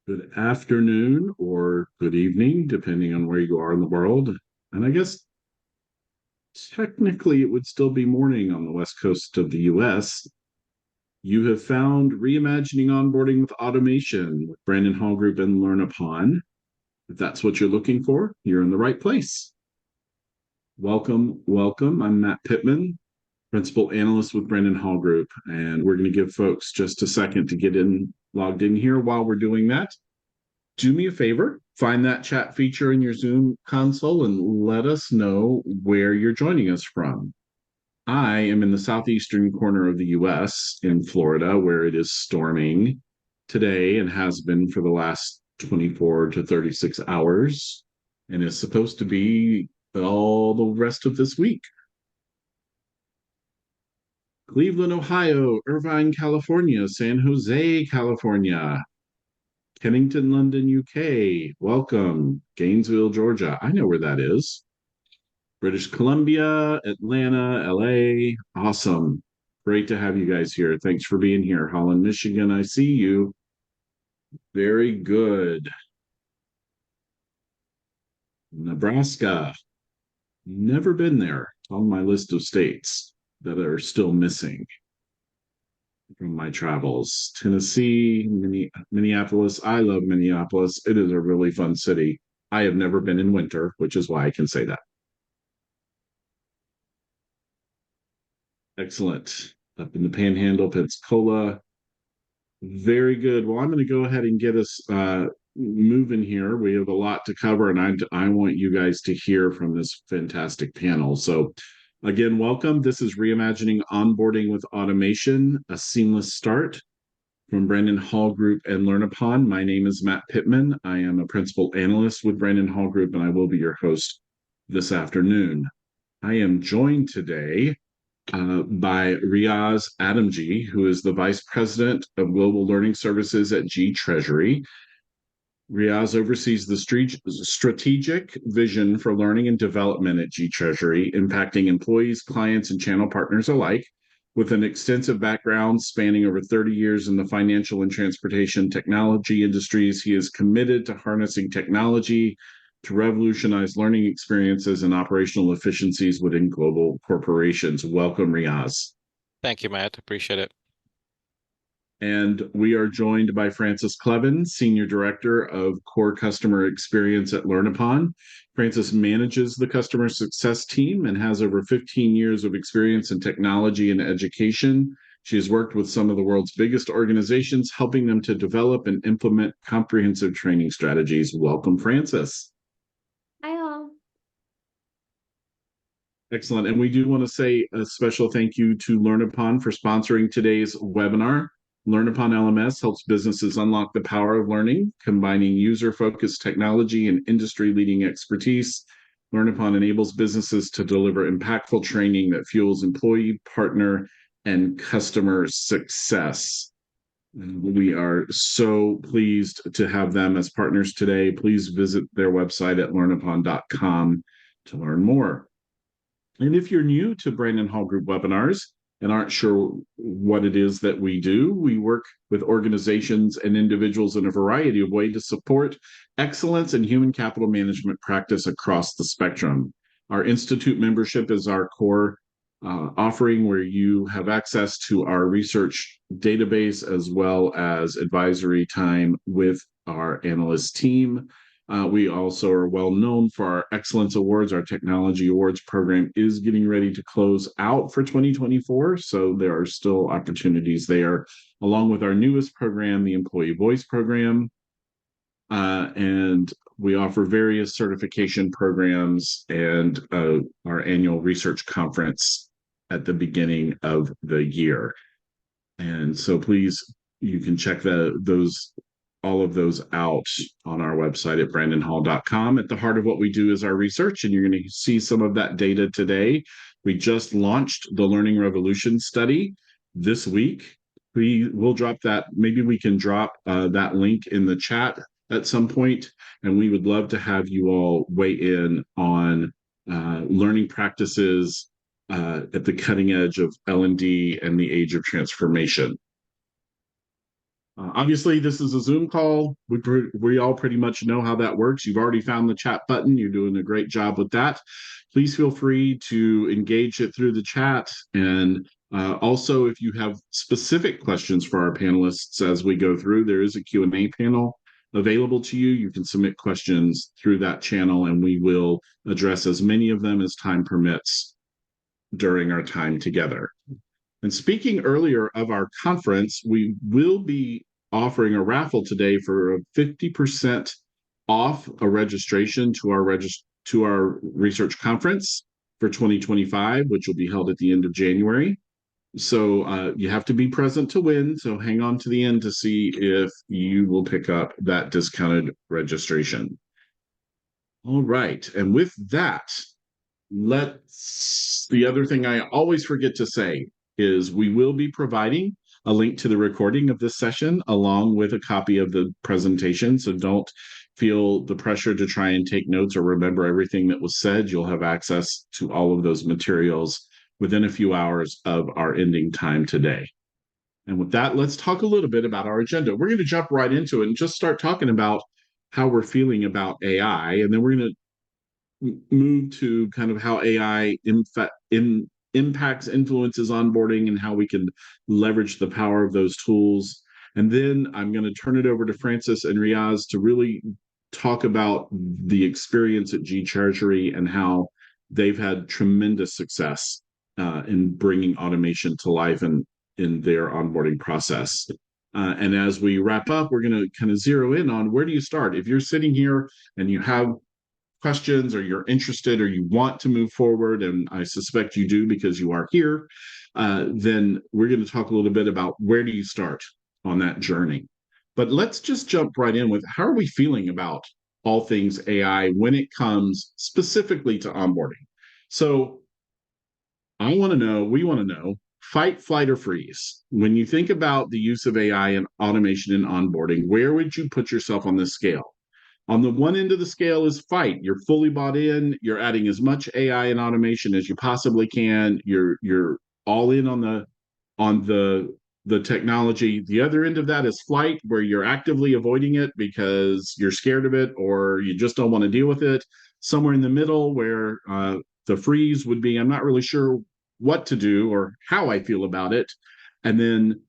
Good afternoon or good evening, depending on where you are in the world. And I guess technically it would still be morning on the west coast of the US. You have found Reimagining Onboarding with Automation with Brandon Hall Group and Learn Upon. If that's what you're looking for, you're in the right place. Welcome, welcome. I'm Matt Pittman, Principal Analyst with Brandon Hall Group, and we're going to give folks just a second to get logged in here. While we're doing that, do me a favor, find that chat feature in your Zoom console and let us know where you're joining us from. I am in the southeastern corner of the US in Florida, where it is storming today and has been for the last 24 to 36 hours, and is supposed to be all the rest of this week. Cleveland, Ohio, Irvine, California, San Jose, California, Kennington, London, UK. Welcome. Gainesville, Georgia. I know where that is. British Columbia, Atlanta, LA. Awesome. Great to have you guys here. Thanks for being here. Holland, Michigan. I see you. Very good. Nebraska. Never been there. It's on my list of states that are still missing from my travels. Tennessee, Minneapolis. I love Minneapolis. It is a really fun city. I have never been in winter, which is why I can say that. Excellent. Up in the Panhandle, Pensacola. Very good. Well, I'm going to go ahead and get us moving here. We have a lot to cover, and I want you guys to hear from this fantastic panel. So, again, welcome. This is Reimagining Onboarding with Automation, a seamless start from Brandon Hall Group and Learn Upon. My name is Matt Pittman. I am a principal analyst with Brandon Hall Group, and I will be your host this afternoon. I am joined today by Riaz Adamji, who is the Vice President of Global Learning Services at G Treasury. Riaz oversees the strategic vision for learning and development at G Treasury, impacting employees, clients, and channel partners alike. With an extensive background spanning over 30 years in the financial and transportation technology industries, he is committed to harnessing technology to revolutionize learning experiences and operational efficiencies within global corporations. Welcome, Riaz. Thank you, Matt. Appreciate it. And we are joined by Francis Clevin, Senior Director of Core Customer Experience at LearnUpon. Francis manages the customer success team and has over 15 years of experience in technology and education. She has worked with some of the world's biggest organizations, helping them to develop and implement comprehensive training strategies. Welcome, Francis. Hi, all. Excellent. And we do want to say a special thank you to LearnUpon for sponsoring today's webinar. LearnUpon LMS helps businesses unlock the power of learning, combining user-focused technology and industry-leading expertise. LearnUpon enables businesses to deliver impactful training that fuels employee, partner, and customer success. We are so pleased to have them as partners today. Please visit their website at learnupon.com to learn more. And if you're new to Brandon Hall Group webinars and aren't sure what it is that we do, we work with organizations and individuals in a variety of ways to support excellence in human capital management practice across the spectrum. Our Institute membership is our core offering, where you have access to our research database as well as advisory time with our analyst team. We also are well known for our Excellence Awards. Our Technology Awards program is getting ready to close out for 2024, so there are still opportunities there, along with our newest program, the Employee Voice program. And we offer various certification programs and our annual research conference at the beginning of the year. And so please, you can check all of those out on our website at brandonhall.com. At the heart of what we do is our research, and you're going to see some of that data today. We just launched the Learning Revolution study this week. We'll drop that. Maybe we can drop that link in the chat at some point, and we would love to have you all weigh in on learning practices at the cutting edge of L&D and the age of transformation. Obviously, this is a Zoom call. We all pretty much know how that works. You've already found the chat button. You're doing a great job with that. Please feel free to engage it through the chat. And also, if you have specific questions for our panelists as we go through, there is a Q&A panel available to you. You can submit questions through that channel, and we will address as many of them as time permits during our time together. And speaking earlier of our conference, we will be offering a raffle today for a 50% off a registration to our research conference for 2025, which will be held at the end of January. So you have to be present to win. So hang on to the end to see if you will pick up that discounted registration. All right. And with that, the other thing I always forget to say is we will be providing a link to the recording of this session along with a copy of the presentation. So don't feel the pressure to try and take notes or remember everything that was said. You'll have access to all of those materials within a few hours of our ending time today. And with that, let's talk a little bit about our agenda. We're going to jump right into it and just start talking about how we're feeling about AI. And then we're going to move to kind of how AI impacts, influences onboarding, and how we can leverage the power of those tools. And then I'm going to turn it over to Francis and Riaz to really talk about the experience at G Treasury and how they've had tremendous success in bringing automation to life and in their onboarding process. And as we wrap up, we're going to kind of zero in on where do you start? If you're sitting here and you have questions or you're interested or you want to move forward, and I suspect you do because you are here, then we're going to talk a little bit about where do you start on that journey. But let's just jump right in with how are we feeling about all things AI when it comes specifically to onboarding. So we want to know, fight, flight, or freeze. When you think about the use of AI and automation in onboarding, where would you put yourself on this scale? On the one end of the scale is fight. You're fully bought in. You're adding as much AI and automation as you possibly can. You're all in on the technology. The other end of that is flight, where you're actively avoiding it because you're scared of it or you just don't want to deal with it. Somewhere in the middle, where the freeze would be, I'm not really sure what to do or how I feel about it. And then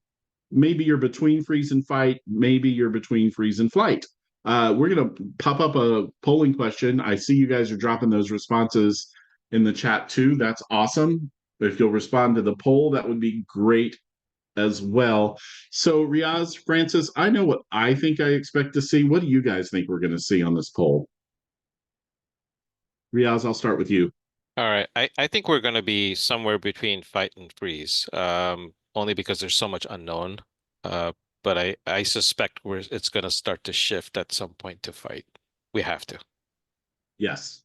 maybe you're between freeze and fight. Maybe you're between freeze and flight. We're going to pop up a polling question. I see you guys are dropping those responses in the chat too. That's awesome. If you'll respond to the poll, that would be great as well. So Riaz, Francis, I know what I think I expect to see. What do you guys think we're going to see on this poll? Riaz, I'll start with you. All right. I think we're going to be somewhere between fight and freeze, only because there's so much unknown. But I suspect it's going to start to shift at some point to fight. We have to. Yes,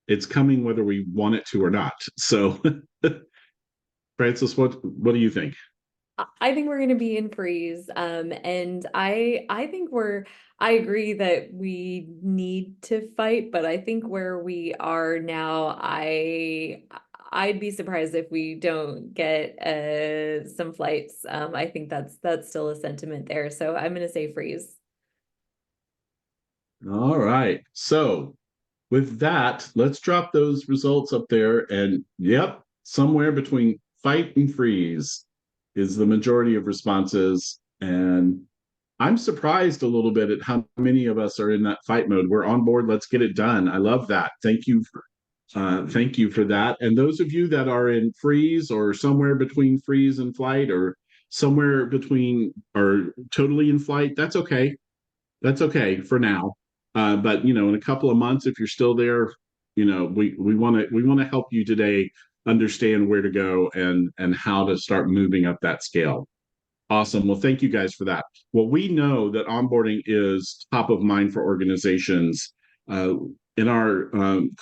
it's coming whether we want it to or not. So, Francis, what do you think? I think we're going to be in freeze. And I think I agree that we need to fight, but I think where we are now, I'd be surprised if we don't get some flights. I think that's still a sentiment there. So I'm going to say freeze. All right. So with that, let's drop those results up there. And yep, somewhere between fight and freeze is the majority of responses. And I'm surprised a little bit at how many of us are in that fight mode. We're on board. Let's get it done. I love that. Thank you for that. And those of you that are in freeze or somewhere between freeze and flight or somewhere between or totally in flight, that's okay. That's okay for now. But in a couple of months, if you're still there, we want to help you today understand where to go and how to start moving up that scale. Awesome. Well, thank you guys for that. Well, we know that onboarding is top of mind for organizations. In our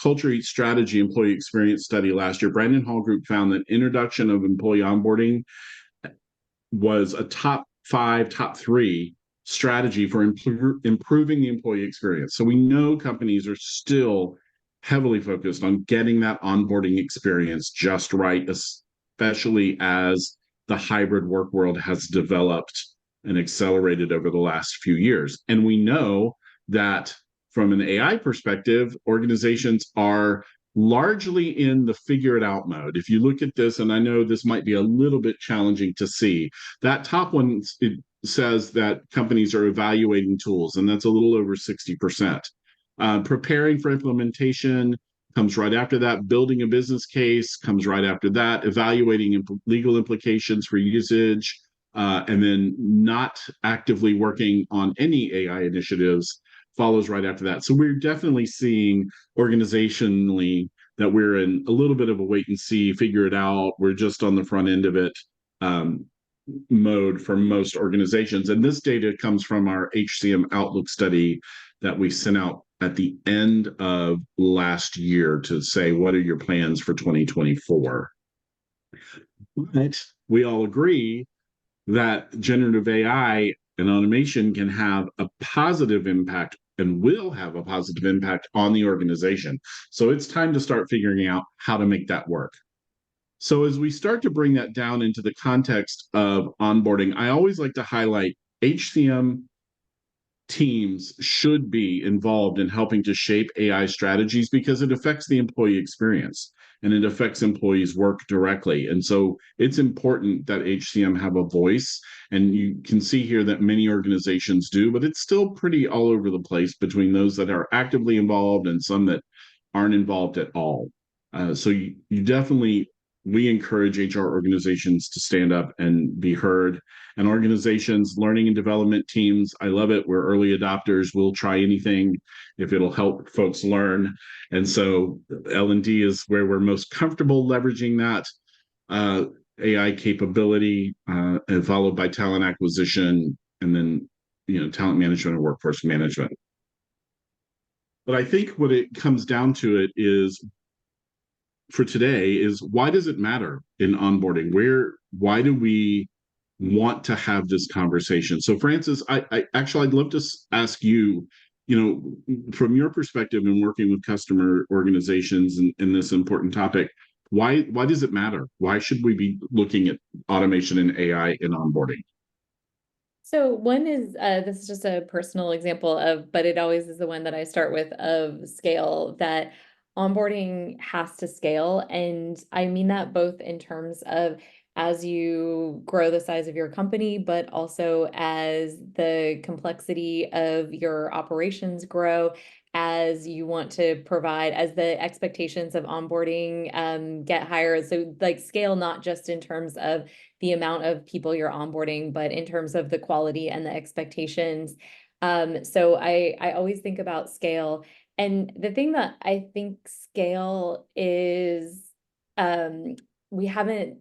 Culture Eats Strategy employee experience study last year, Brandon Hall Group found that introduction of employee onboarding was a top 5, top 3 strategy for improving the employee experience. So we know companies are still heavily focused on getting that onboarding experience just right, especially as the hybrid work world has developed and accelerated over the last few years. And we know that from an AI perspective, organizations are largely in the figure it out mode. If you look at this, and I know this might be a little bit challenging to see, that top one, it says that companies are evaluating tools, and that's a little over 60%. Preparing for implementation comes right after that. Building a business case comes right after that. Evaluating legal implications for usage, and then not actively working on any AI initiatives follows right after that. So we're definitely seeing organizationally that we're in a little bit of a wait and see, figure it out. We're just on the front end of it mode for most organizations. And this data comes from our HCM Outlook study that we sent out at the end of last year to say, what are your plans for 2024? But we all agree that generative AI and automation can have a positive impact and will have a positive impact on the organization. So it's time to start figuring out how to make that work. So as we start to bring that down into the context of onboarding, I always like to highlight HCM teams should be involved in helping to shape AI strategies because it affects the employee experience and it affects employees' work directly. And so it's important that HCM have a voice. And you can see here that many organizations do, but it's still pretty all over the place between those that are actively involved and some that aren't involved at all. So you definitely, we encourage HR organizations to stand up and be heard. And organizations, learning and development teams, I love it. We're early adopters. We'll try anything if it'll help folks learn. And so L&D is where we're most comfortable leveraging that AI capability, and followed by talent acquisition, and then talent management and workforce management. But I think what it comes down to it is, for today, is why does it matter in onboarding? Why do we want to have this conversation? So Francis, I actually, I'd love to ask you, from your perspective in working with customer organizations in this important topic, why does it matter? Why should we be looking at automation and AI in onboarding? So one is, this is just a personal example of, but it always is the one that I start with, of scale, that onboarding has to scale. And I mean that both in terms of as you grow the size of your company, but also as the complexity of your operations grow, as you want to provide, as the expectations of onboarding get higher. So like scale, not just in terms of the amount of people you're onboarding, but in terms of the quality and the expectations. So I always think about scale. And the thing that I think scale is, we haven't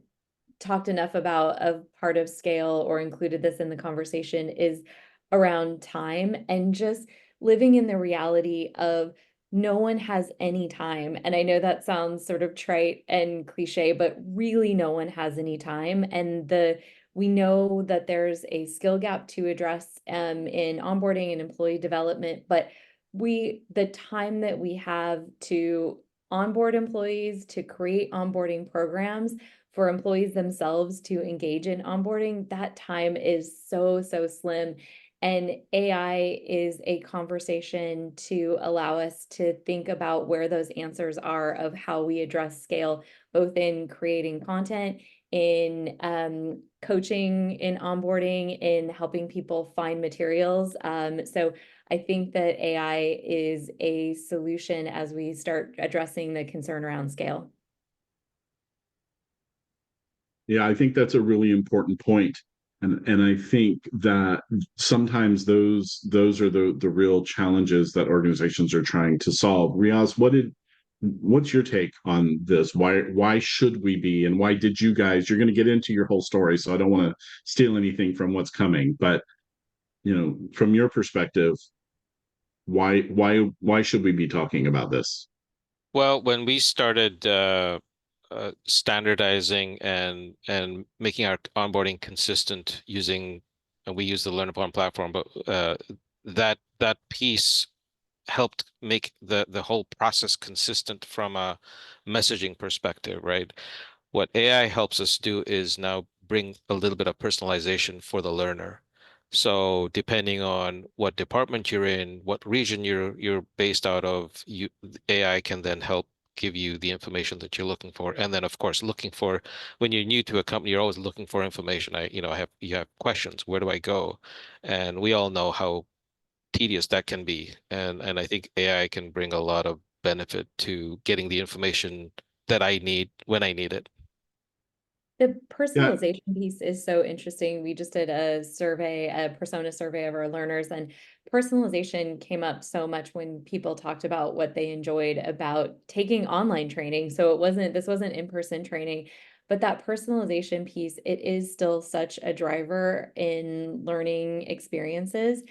talked enough about, of part of scale or included this in the conversation, is around time and just living in the reality of no one has any time. And I know that sounds sort of trite and cliche, but really no one has any time. And we know that there's a skill gap to address in onboarding and employee development, but the time that we have to onboard employees, to create onboarding programs for employees themselves to engage in onboarding, that time is so slim. And AI is a conversation to allow us to think about where those answers are of how we address scale, both in creating content, in coaching, in onboarding, in helping people find materials. So I think that AI is a solution as we start addressing the concern around scale. Yeah, I think that's a really important point. And I think that sometimes those are the real challenges that organizations are trying to solve. Riaz, what's your take on this? Why should we be, and why did you guys, you're going to get into your whole story, so I don't want to steal anything from what's coming, but from your perspective, why should we be talking about this? Well, when we started standardizing and making our onboarding consistent and we use the Learn Upon platform, but that piece helped make the whole process consistent from a messaging perspective, right? What AI helps us do is now bring a little bit of personalization for the learner. So depending on what department you're in, what region you're based out of, AI can then help give you the information that you're looking for. And then of course, looking for when you're new to a company, you're always looking for information. You have questions. Where do I go? And we all know how tedious that can be. And I think AI can bring a lot of benefit to getting the information that I need when I need it. The Yeah, personalization piece is so interesting. We just did a survey, a persona survey of our learners, and personalization came up so much when people talked about what they enjoyed about taking online training. So this wasn't in-person training, but that personalization piece, it is still such a driver in learning experiences.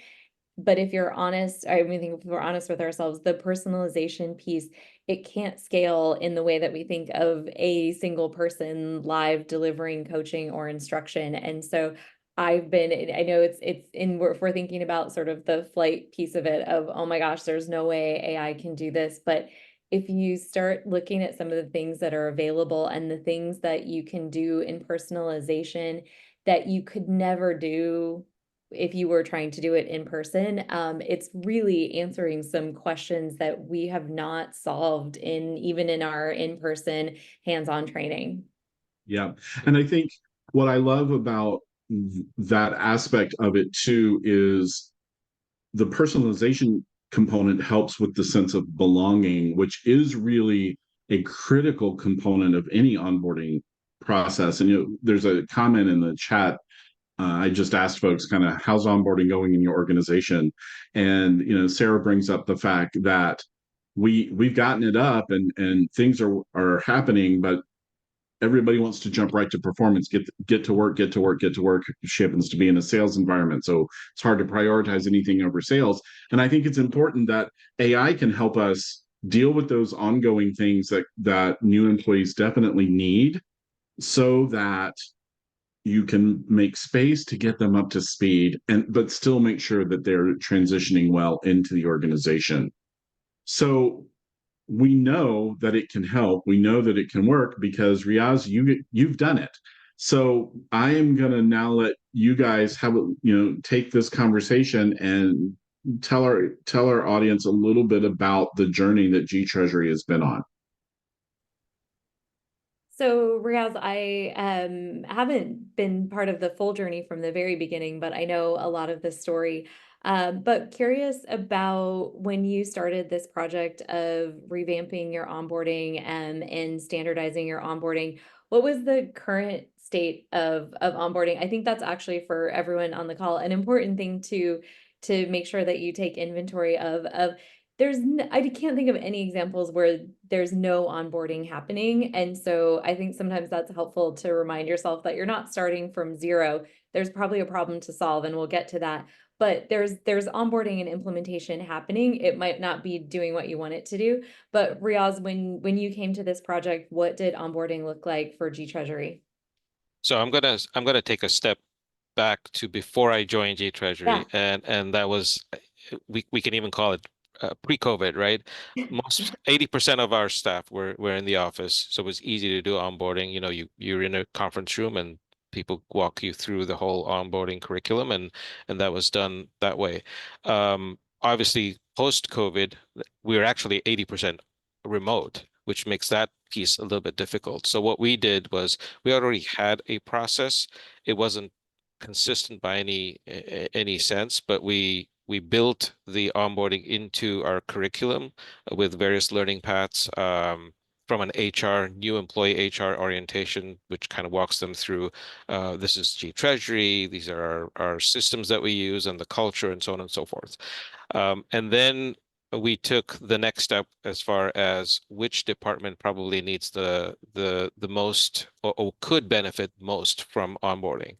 But if you're honest, I mean, if we're honest with ourselves, the personalization piece, it can't scale in the way that we think of a single person live delivering coaching or instruction. And so I know if we're thinking about sort of the flight piece of it of, oh my gosh, there's no way AI can do this. But if you start looking at some of the things that are available and the things that you can do in personalization that you could never do if you were trying to do it in person, it's really answering some questions that we have not solved even in our in-person hands-on training. yeah. And I think what I love about that aspect of it too is the personalization component helps with the sense of belonging, which is really a critical component of any onboarding process. And there's a comment in the chat. I just asked folks kind of how's onboarding going in your organization, and Sarah brings up the fact that we've gotten it up and things are happening, but everybody wants to jump right to performance, get to work, get to work, get to work. She happens to be in a sales environment, so it's hard to prioritize anything over sales. And I think it's important that AI can help us deal with those ongoing things that new employees definitely need, so that you can make space to get them up to speed but still make sure that they're transitioning well into the organization. So we know that it can help. We know that it can work because Riaz, you've done it. So I am going to now let you guys take this conversation and tell our audience a little bit about the journey that G Treasury has been on. So Riaz, I haven't been part of the full journey from the very beginning, but I know a lot of the story. But curious about when you started this project of revamping your onboarding and standardizing your onboarding, what was the current state of onboarding? I think that's actually for everyone on the call, an important thing to make sure that you take inventory of I can't think of any examples where there's no onboarding happening. And so I think sometimes that's helpful to remind yourself that you're not starting from zero. There's probably a problem to solve, and we'll get to that. But there's onboarding and implementation happening. It might not be doing what you want it to do. But Riaz, when you came to this project, what did onboarding look like for G Treasury? So I'm gonna take a step back to before I joined G Treasury, Yeah. and that was we can even call it pre-COVID, right? Most 80% of our staff were in the office, so it was easy to do onboarding. You're in a conference room and people walk you through the whole onboarding curriculum, and that was done that way. Obviously, post-COVID, we were actually 80% remote, which makes that piece a little bit difficult. So what we did was we already had a process. It wasn't consistent by any sense, but we built the onboarding into our curriculum with various learning paths, from an HR, new employee HR orientation, which kind of walks them through, this is G Treasury, these are our systems that we use and the culture and so on and so forth. And then we took the next step as far as which department probably needs the most or could benefit most from onboarding.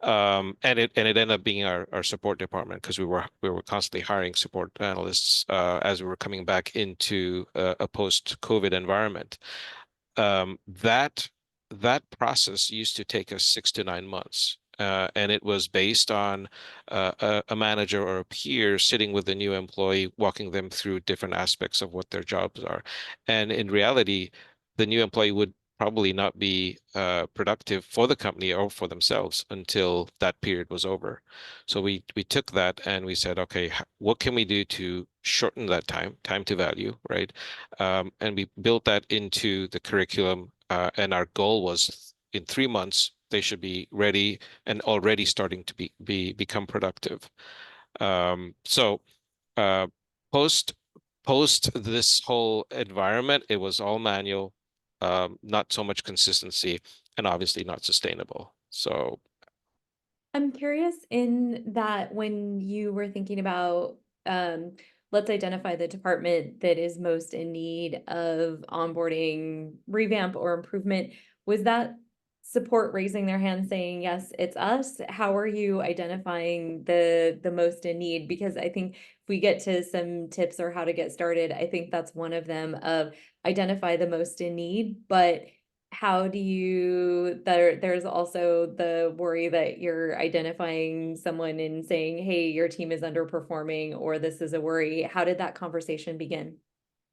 And it ended up being our support department, because we were constantly hiring support analysts as we were coming back into a post-COVID environment. That process used to take us 6 to 9 months. And it was based on a manager or a peer sitting with the new employee, walking them through different aspects of what their jobs are. And in reality, the new employee would probably not be productive for the company or for themselves until that period was over. So we took that and we said, okay, what can we do to shorten that time to value, right? And we built that into the curriculum, and our goal was in 3 months they should be ready and already starting to become productive. So uh, post post this whole environment, it was all manual, not so much consistency, and obviously not sustainable. So I'm curious in that when you were thinking about, let's identify the department that is most in need of onboarding revamp or improvement, was that support raising their hand saying, yes, it's us? How are you identifying the most in need? Because I think if we get to some tips or how to get started, I think that's one of them, of identify the most in need, but how do you, there's also the worry that you're identifying someone and saying, hey, your team is underperforming, or this is a worry. How did that conversation begin?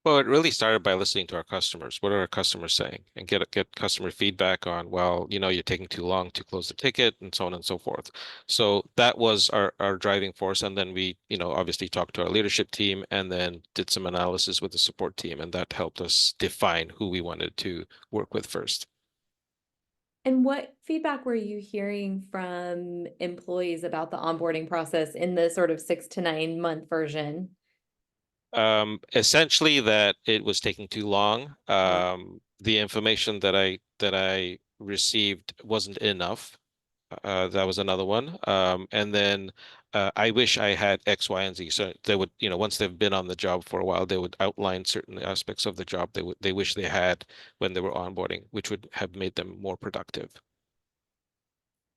well, it really started by listening to our customers. What are our customers saying? And get customer feedback on, well, you're taking too long to close the ticket, and so on and so forth. So that was our driving force. And then we, obviously talked to our leadership team and then did some analysis with the support team, and that helped us define who we wanted to work with first. And what feedback were you hearing from employees about the onboarding process in the sort of 6 to 9 month version? Essentially that it was taking too long. The information that I received wasn't enough. That was another one. And then I wish I had X, Y, and Z. So they would, once they've been on the job for a while, they would outline certain aspects of the job they wish they had when they were onboarding, which would have made them more productive.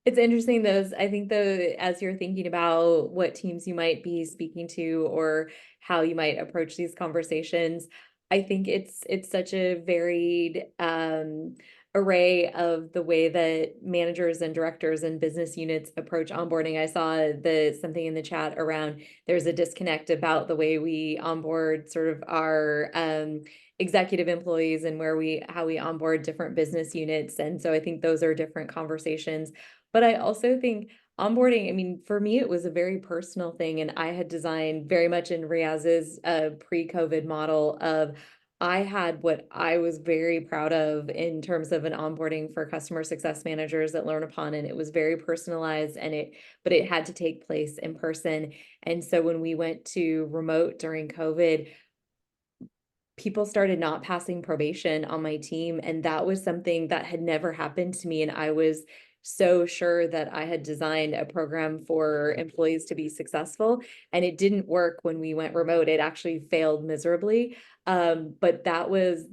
It's interesting, those, I think, though, as you're thinking about what teams you might be speaking to or how you might approach these conversations, I think it's such a varied array of the way that managers and directors and business units approach onboarding. I saw something in the chat around there's a disconnect about the way we onboard sort of our executive employees and how we onboard different business units. And so I think those are different conversations. But I also think onboarding, I mean, for me, it was a very personal thing. And I had designed very much in Riaz's pre-COVID model of, I had what I was very proud of in terms of an onboarding for customer success managers at Learn Upon. And it was very personalized, but it had to take place in person. And so when we went to remote during COVID, people started not passing probation on my team. And that was something that had never happened to me. And I was so sure that I had designed a program for employees to be successful. And it didn't work when we went remote. It actually failed miserably. But that was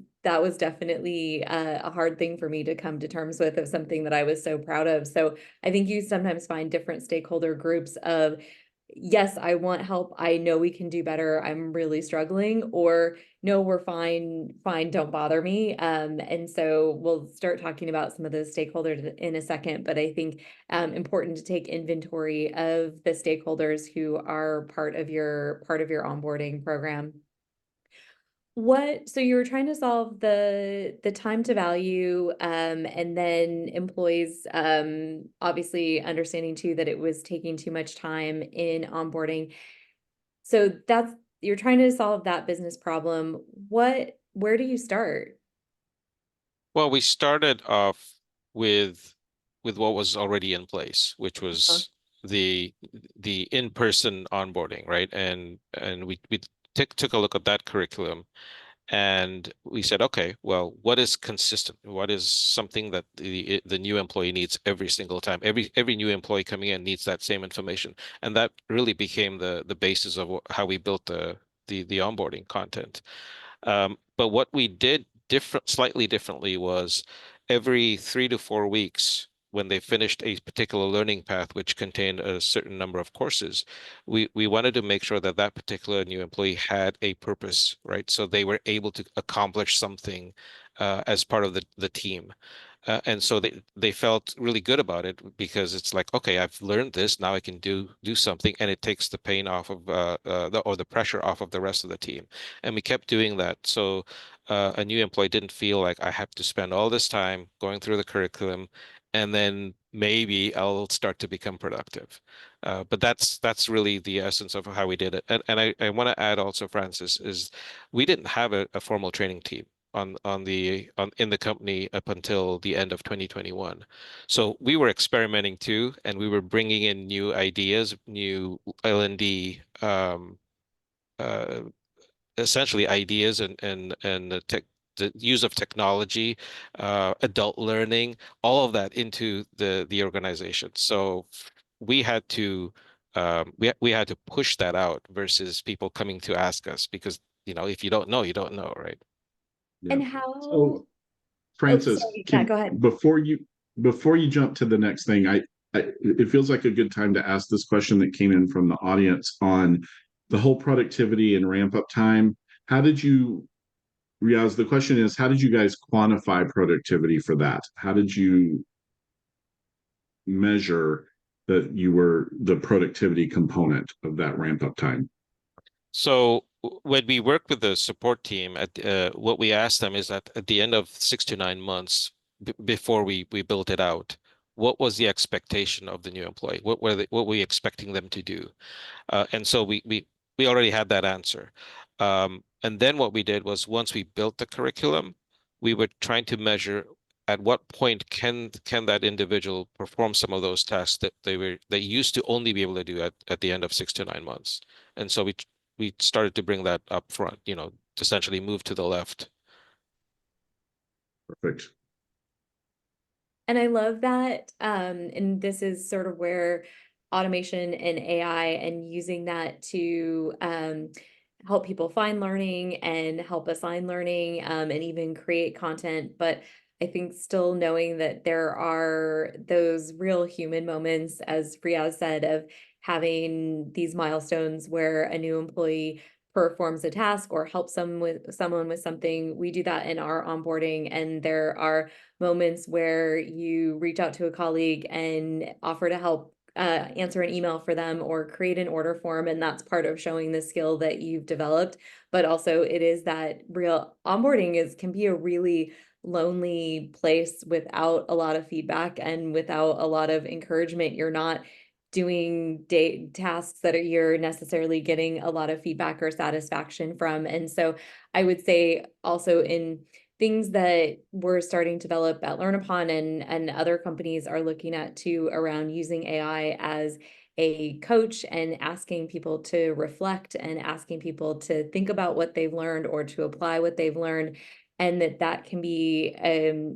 definitely a hard thing for me to come to terms with, of something that I was so proud of. So I think you sometimes find different stakeholder groups of, yes, I want help, I know we can do better, I'm really struggling, or no, we're fine, don't bother me. And so we'll start talking about some of those stakeholders in a second, but I think important to take inventory of the stakeholders who are part of your onboarding program. So you were trying to solve the time to value, and then employees obviously understanding too that it was taking too much time in onboarding. So you're trying to solve that business problem. Where do you start? Well, we started off with what was already in place, which was the in-person onboarding, right? And we took a look at that curriculum, and we said, okay, well, what is consistent? What is something that the new employee needs every single time? Every new employee coming in needs that same information, and that really became the basis of how we built the onboarding content. But what we did slightly differently was every 3 to 4 weeks, when they finished a particular learning path, which contained a certain number of courses, we wanted to make sure that that particular new employee had a purpose, right? So they were able to accomplish something as part of the team. And so they felt really good about it, because it's like, okay, I've learned this, now I can do something, and it takes the pain off of the pressure off of the rest of the team. And we kept doing that. So a new employee didn't feel like I have to spend all this time going through the curriculum, and then maybe I'll start to become productive. But that's really the essence of how we did it. And I want to add also, Francis, is we didn't have a formal training team on in the company up until the end of 2021. So we were experimenting too, and we were bringing in new ideas, new L&D, uh, essentially ideas and the use of technology, adult learning, all of that into the organization. So we had to we had to push that out versus people coming to ask us, because if you don't know, you don't know, right? Yeah. And how, So oh, Francis, sorry, yeah, go ahead. before you jump to the next thing, it feels like a good time to ask this question that came in from the audience on the whole productivity and ramp up time. How did you, Riaz, the question is, how did you guys quantify productivity for that? How did you measure that you were the productivity component of that ramp up time? So when we work with the support team, what we ask them is that at the end of 6 to 9 months, before we built it out, what was the expectation of the new employee? What were we expecting them to do? And so we already had that answer. And then what we did was, once we built the curriculum, we were trying to measure at what point can that individual perform some of those tasks that they used to only be able to do at the end of 6 to 9 months. And so we started to bring that up front, to essentially move to the left. Perfect. And I love that. And this is sort of where automation and AI and using that to help people find learning and help assign learning, and even create content. But I think still knowing that there are those real human moments, as Riaz said, of having these milestones where a new employee performs a task or helps someone with something. We do that in our onboarding, and there are moments where you reach out to a colleague and offer to help answer an email for them or create an order form, and that's part of showing the skill that you've developed. But also, it is that real onboarding can be a really lonely place without a lot of feedback and without a lot of encouragement. You're not doing day tasks that you're necessarily getting a lot of feedback or satisfaction from. And so I would say also, in things that we're starting to develop at LearnUpon, and other companies are looking at too, around using AI as a coach and asking people to reflect and asking people to think about what they've learned or to apply what they've learned, and that can be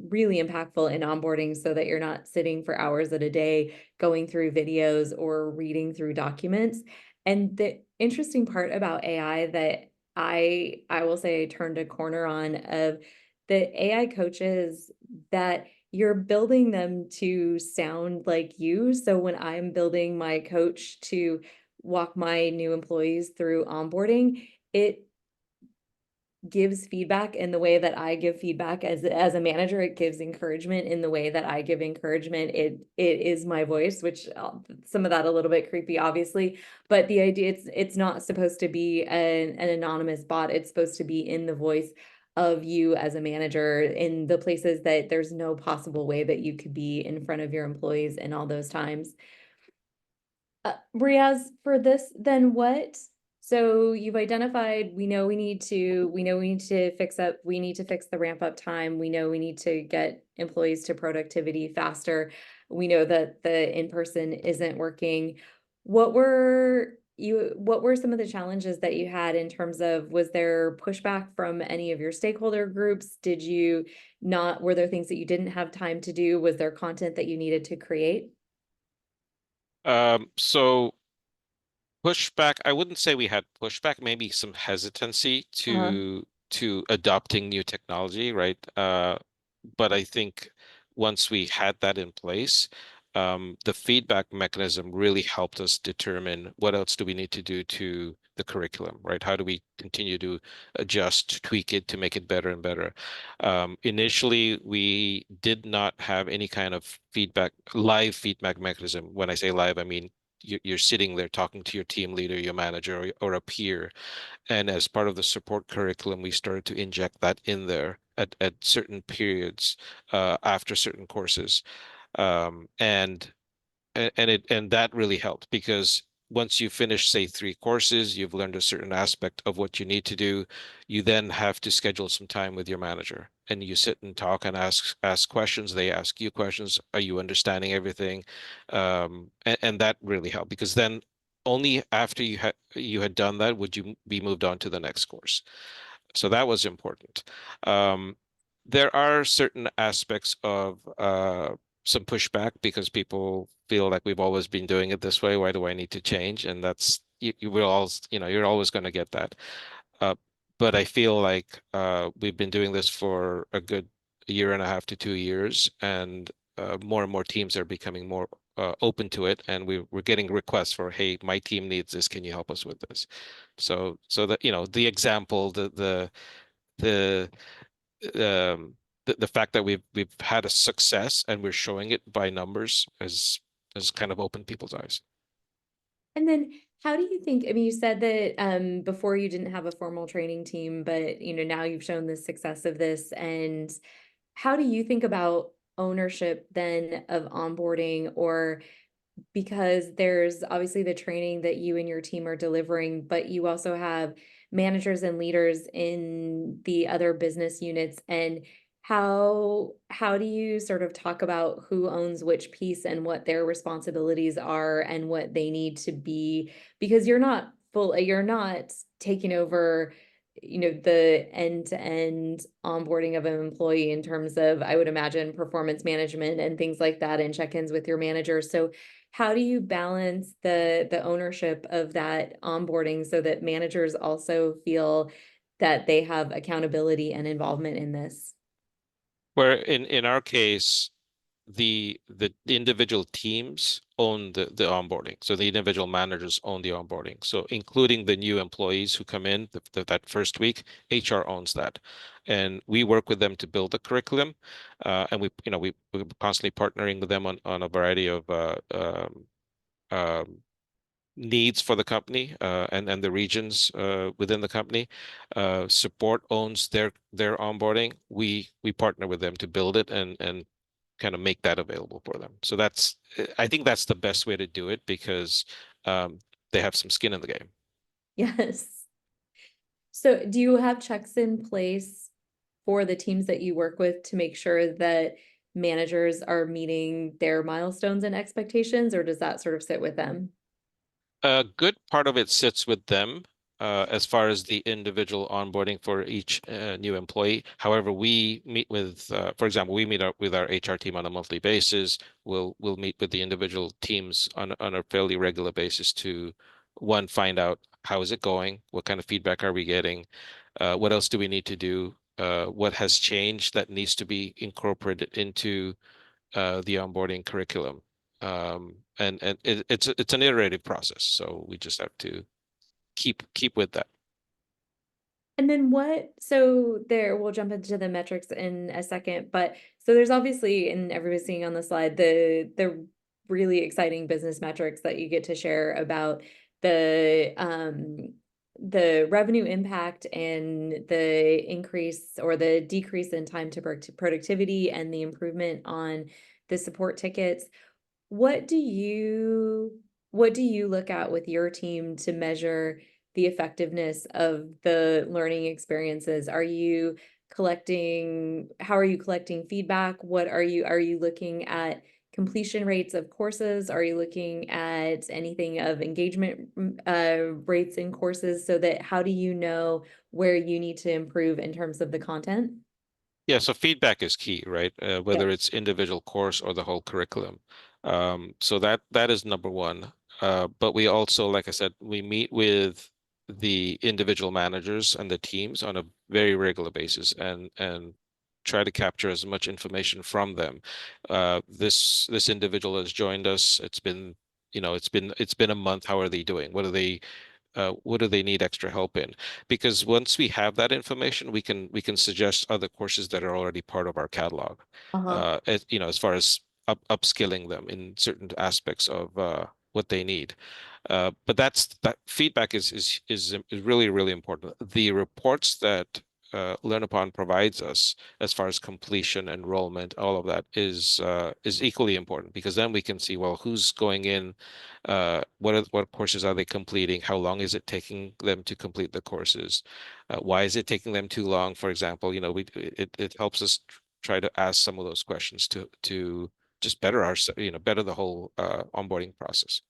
really impactful in onboarding, so that you're not sitting for hours at a day going through videos or reading through documents. And the interesting part about AI that I will say I turned a corner on, of the AI coaches, that you're building them to sound like you. So when I'm building my coach to walk my new employees through onboarding, it gives feedback in the way that I give feedback as a manager. It gives encouragement in the way that I give encouragement. It is my voice, which some of that a little bit creepy, obviously, but the idea, it's not supposed to be an anonymous bot. It's supposed to be in the voice of you as a manager, in the places that there's no possible way that you could be in front of your employees in all those times. Riaz, for this, then so you've identified, we know we need to fix the ramp up time. We know we need to get employees to productivity faster. We know that the in-person isn't working. What were some of the challenges that you had in terms of, was there pushback from any of your stakeholder groups? Were there things that you didn't have time to do? Was there content that you needed to create? So pushback, I wouldn't say we had pushback, maybe some hesitancy to adopting new technology, right? But I think once we had that in place, the feedback mechanism really helped us determine what else do we need to do to the curriculum, right? How do we continue to adjust, tweak it to make it better and better? Initially, we did not have any kind of live feedback mechanism. When I say live, I mean you're sitting there talking to your team leader, your manager, or a peer. And as part of the support curriculum, we started to inject that in there at certain periods after certain courses. And and that really helped because once you finish, say, 3 courses, you've learned a certain aspect of what you need to do. You then have to schedule some time with your manager, and you sit and talk and ask questions. They ask you questions. Are you understanding everything? And that really helped because then only after you had done that would you be moved on to the next course. So that was important. Um, there are certain aspects of some pushback because people feel like we've always been doing it this way. Why do I need to change? And that's you will always, you're always going to get that. Uh, but I feel like we've been doing this for a good year and a half to 2 years, and more and more teams are becoming more open to it, and we're getting requests for, hey, my team needs this. Can you help us with this? So that the example, the the fact that we've had a success and we're showing it by numbers has kind of opened people's eyes. And then how do you think, I mean, you said that before you didn't have a formal training team, but now you've shown the success of this. And how do you think about ownership then of onboarding, or because there's obviously the training that you and your team are delivering, but you also have managers and leaders in the other business units, and how do you sort of talk about who owns which piece and what their responsibilities are and what they need to be, because you're not taking over the end-to-end onboarding of an employee in terms of, I would imagine, performance management and things like that, and check-ins with your manager. So how do you balance the ownership of that onboarding so that managers also feel that they have accountability and involvement in this? Where in our case, the individual teams own the onboarding. So the individual managers own the onboarding. So including the new employees who come in that first week, HR owns that. And we work with them to build the curriculum. And we're constantly partnering with them on a variety of um, needs for the company and the regions within the company. Support owns their onboarding. We partner with them to build it and kind of make that available for them. So I think that's the best way to do it because they have some skin in the game. Yes. So do you have checks in place for the teams that you work with to make sure that managers are meeting their milestones and expectations, or does that sort of sit with them? A good part of it sits with them as far as the individual onboarding for each new employee. However, we meet with, for example, we meet up with our HR team on a monthly basis. We'll meet with the individual teams on a fairly regular basis to, one, find out how is it going, what kind of feedback are we getting, what else do we need to do, what has changed that needs to be incorporated into the onboarding curriculum. And it's an iterative process, so we just have to keep with that. And then we'll jump into the metrics in a second, but so there's obviously, and everybody's seeing on the slide, the really exciting business metrics that you get to share about the revenue impact and the increase or the decrease in time to productivity and the improvement on the support tickets. What do you look at with your team to measure the effectiveness of the learning experiences? How are you collecting feedback? Are you looking at completion rates of courses? Are you looking at anything of engagement rates in courses, so that how do you know where you need to improve in terms of the content? Yeah, so feedback is key, right? Yeah. Whether it's individual course or the whole curriculum. So that is number one. But we also, like I said, we meet with the individual managers and the teams on a very regular basis and try to capture as much information from them. This individual has joined us. It's been a month. How are they doing? What do they need extra help in? Because once we have that information, we can suggest other courses that are already part of our catalog. Uh-huh. As far as upskilling them in certain aspects of what they need. But that feedback is really, really important. The reports that LearnUpon provides us as far as completion, enrollment, all of that is equally important, because then we can see, well, who's going in, what courses are they completing, how long is it taking them to complete the courses, why is it taking them too long, for example. It helps us try to ask some of those questions to just better better the whole onboarding process.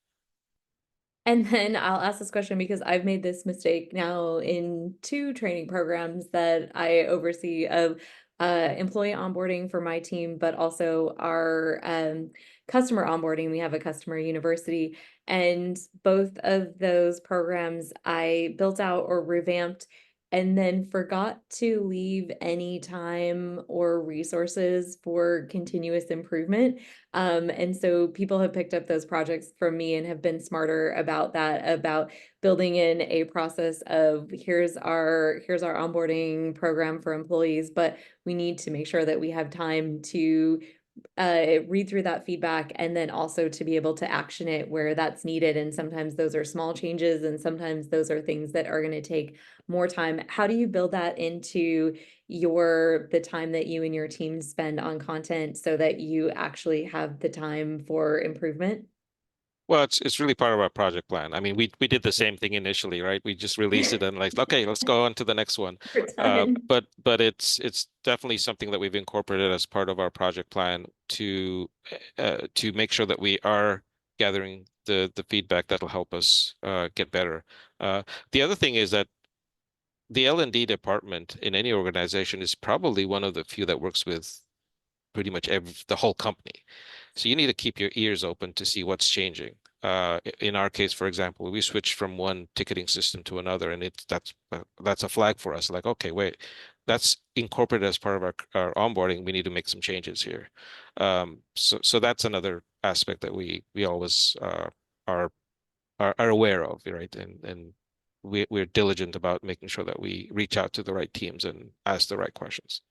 And then I'll ask this question because I've made this mistake now in 2 training programs that I oversee of employee onboarding for my team, but also our customer onboarding. We have a customer university, and both of those programs I built out or revamped and then forgot to leave any time or resources for continuous improvement. And so people have picked up those projects from me and have been smarter about that, about building in a process of here's our onboarding program for employees, but we need to make sure that we have time to read through that feedback and then also to be able to action it where that's needed. And sometimes those are small changes and sometimes those are things that are going to take more time. How do you build that into the time that you and your team spend on content so that you actually have the time for improvement? Well, it's really part of our project plan. I mean, we did the same thing initially, right? We just released it and like, okay, let's go on to the next one. We're done. But it's definitely something that we've incorporated as part of our project plan to make sure that we are gathering the feedback that'll help us get better. The other thing is that the L&D department in any organization is probably one of the few that works with pretty much the whole company. So you need to keep your ears open to see what's changing. In our case, for example, we switched from one ticketing system to another, and that's a flag for us. Like, okay, wait, that's incorporated as part of our onboarding. We need to make some changes here. So that's another aspect that we always are aware of, right? And we're diligent about making sure that we reach out to the right teams and ask the right questions.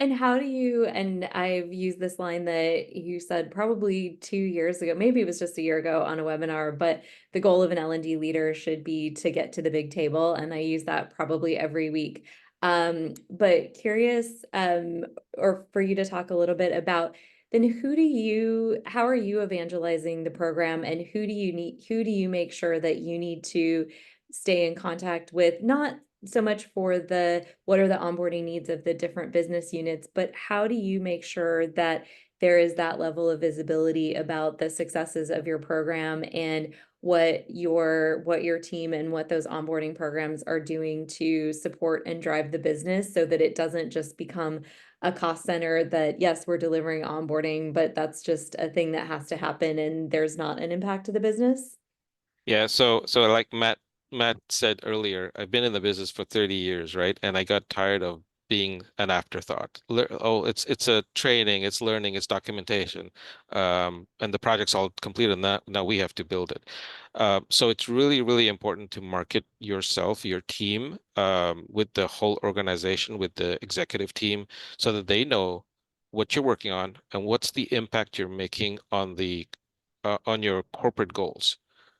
And how do you, and I've used this line that you said probably 2 years ago, maybe it was just a year ago on a webinar, but the goal of an L&D leader should be to get to the big table. And I use that probably every week. But curious, or for you to talk a little bit about then how are you evangelizing the program and who do you make sure that you need to stay in contact with, not so much for what are the onboarding needs of the different business units, but how do you make sure that there is that level of visibility about the successes of your program and what your team and what those onboarding programs are doing to support and drive the business so that it doesn't just become a cost center that, yes, we're delivering onboarding, but that's just a thing that has to happen and there's not an impact to the business? Yeah, so like Matt said earlier, I've been in the business for 30 years, right? And I got tired of being an afterthought. Oh, it's a training, it's learning, it's documentation. And the project's all complete and now we have to build it. So it's really, really important to market yourself, your team, with the whole organization, with the executive team, so that they know what you're working on and what's the impact you're making on your corporate goals.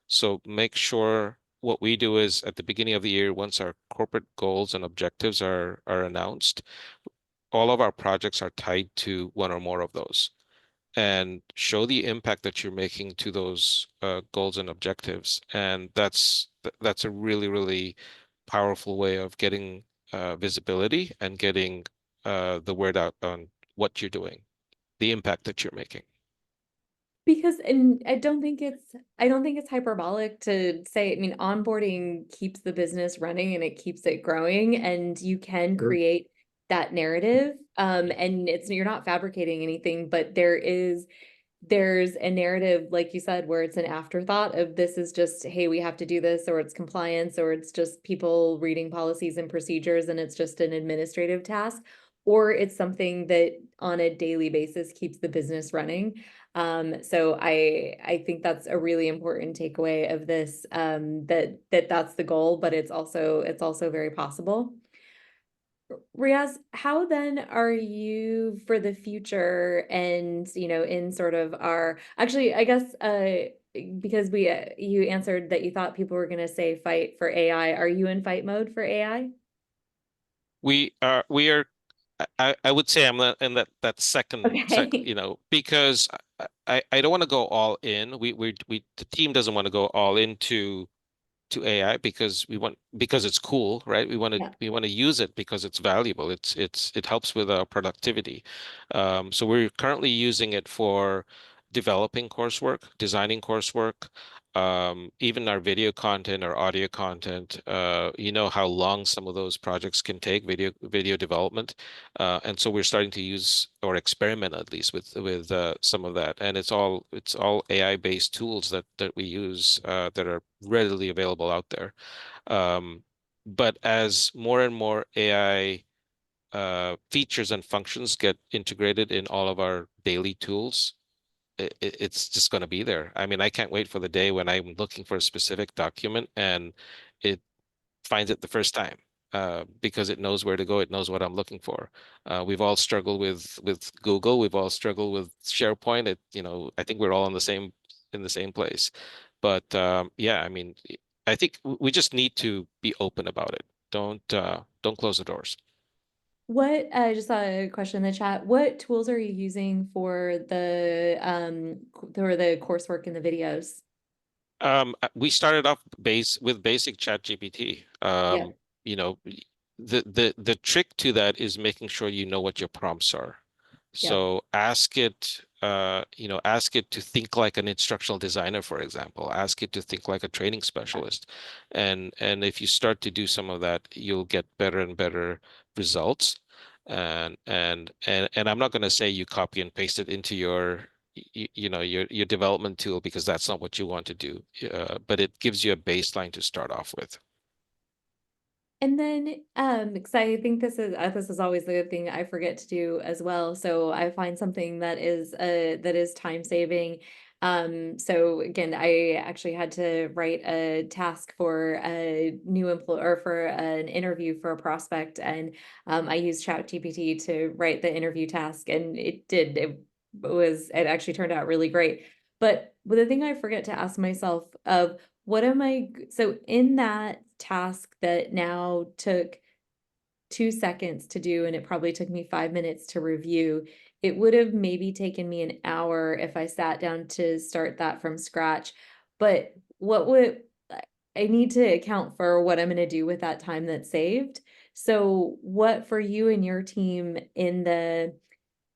So make sure what we do is at the beginning of the year, once our corporate goals and objectives are announced, all of our projects are tied to one or more of those, and show the impact that you're making to those goals and objectives. And that's a really, really powerful way of getting visibility and getting the word out on what you're doing, the impact that you're making. Because, and I don't think it's hyperbolic to say, I mean, onboarding keeps the business running and it keeps it growing, and you can Sure. create that narrative. And you're not fabricating anything, but there's a narrative, like you said, where it's an afterthought of this is just, hey, we have to do this, or it's compliance, or it's just people reading policies and procedures, and it's just an administrative task, or it's something that on a daily basis keeps the business running. So I think that's a really important takeaway of this, that's the goal, but it's also very possible. Riaz, how then are you for the future and, in sort of actually, I guess, because you answered that you thought people were going to say fight for AI. Are you in fight mode for AI? We are. I would say I'm not in that Okay. because I don't want to go all in. The team doesn't want to go all into to AI because it's cool, right? Yeah. We want to use it because it's valuable. It helps with our productivity. So we're currently using it for developing coursework, designing coursework, even our video content, our audio content. You know how long some of those projects can take, video development, and so we're starting to use or experiment at least with some of that. And it's all AI based tools that we use that are readily available out there. But as more and more AI features and functions get integrated in all of our daily tools, it's just going to be there. I mean, I can't wait for the day when I'm looking for a specific document and it finds it the first time, because it knows where to go. It knows what I'm looking for. We've all struggled with Google. We've all struggled with SharePoint. I think we're all in the same place. But yeah, I mean, I think we just need to be open about it. Don't close the doors. What, I just saw a question in the chat. What tools are you using for the coursework and the videos? We started off with basic chat GPT. Yeah. You know, the trick to that is making sure you know what your prompts are. Yeah. So ask it to think like an instructional designer, for example. Ask it to think like a training specialist. And if you start to do some of that, you'll get better and better results. And I'm not going to say you copy and paste it into your development tool, because that's not what you want to do. But it gives you a baseline to start off with. And then, because I think this is always the thing I forget to do as well. So I find something that is time saving. So again, I actually had to write a task for a new employee or for an interview for a prospect, and I used ChatGPT to write the interview task, and it actually turned out really great. But the thing I forget to ask myself of so in that task that now took 2 seconds to do, and it probably took me 5 minutes to review, it would have maybe taken me an hour if I sat down to start that from scratch. But I need to account for what I'm going to do with that time that's saved. So what for you and your team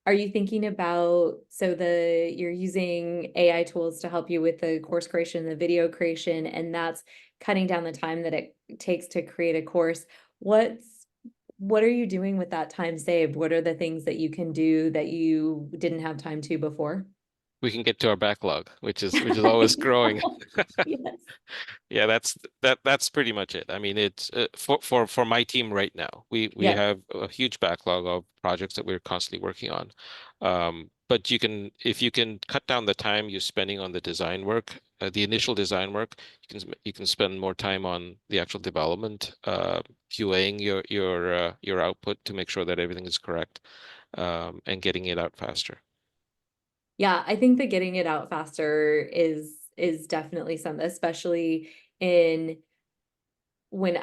are you thinking about, you're using AI tools to help you with the course creation, the video creation, and that's cutting down the time that it takes to create a course. What are you doing with that time saved? What are the things that you can do that you didn't have time to before? We can get to our backlog, which is always growing. Yes. Yeah, that's pretty much it. I mean, it's for my team right now. We Yeah. have a huge backlog of projects that we're constantly working on. But if you can cut down the time you're spending on the design work, the initial design work, you can spend more time on the actual development, QAing your output to make sure that everything is correct, and getting it out faster. Yeah, I think that getting it out faster is definitely something, especially in when